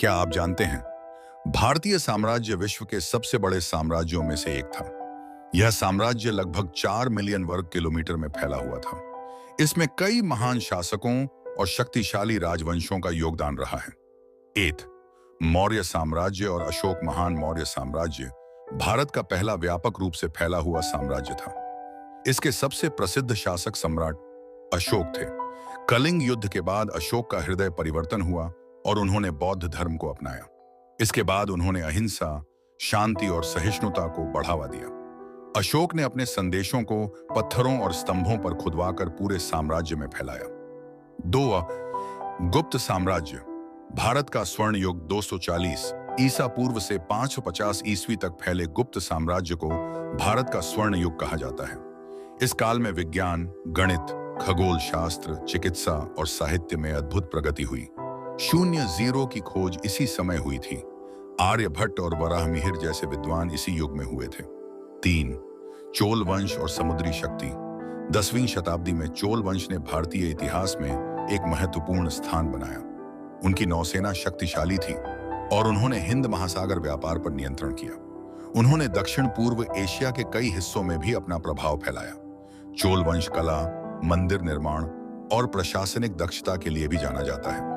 क्या आप जानते हैं, भारतीय साम्राज्य विश्व के सबसे बड़े साम्राज्यों में से एक था। यह साम्राज्य लगभग 4 मिलियन वर्ग किलोमीटर में फैला हुआ था। इसमें कई महान शासकों और शक्तिशाली राजवंशों का योगदान रहा है। एथ मौर्य साम्राज्य और अशोक महान मौर्य साम्राज्य भारत का पहला व्यापक रूप से फैला हुआ साम्राज्य था। इसके सबसे प्रसिद्ध शासक सम्राट अशोक थे। कलिंग युद्ध के बाद अशोक का हृदय परिवर्तन हुआ और उन्होंने बौद्ध धर्म को अपनाया। इसके बाद उन्होंने अहिंसा, शांति और सहिष्णुता को बढ़ावा दिया। अशोक ने अपने संदेशों को पत्थरों और स्तंभों पर खुदवाकर पूरे साम्राज्य में फैलाया। 2 गुप्त साम्राज्य भारत का स्वर्ण युग 240 ईसा पूर्व से 550 ईस्वी तक फैले गुप्त साम्राज्य को भारत का स्वर्ण युग कहा जाता है। इस काल में विज्ञान, गणित, खगोल शास्त्र, चिकित्सा और साहित्य में अद्भुत प्रगति हुई। शून्य जीरो की खोज इसी समय हुई थी। आर्यभट्ट और वराहमिहिर जैसे विद्वान इसी युग में हुए थे। 3 चोल वंश और समुद्री शक्ति 10वीं शताब्दी में चोल वंश ने भारतीय इतिहास में एक महत्वपूर्ण स्थान बनाया। उनकी नौसेना शक्तिशाली थी और उन्होंने हिंद महासागर व्यापार पर नियंत्रण किया। उन्होंने दक्षिण पूर्व एशिया के कई हिस्सों में भी अपना प्रभाव फैलाया। चोल वंश कला, मंदिर निर्माण और प्रशासनिक दक्षता के लिए भी जाना जाता है।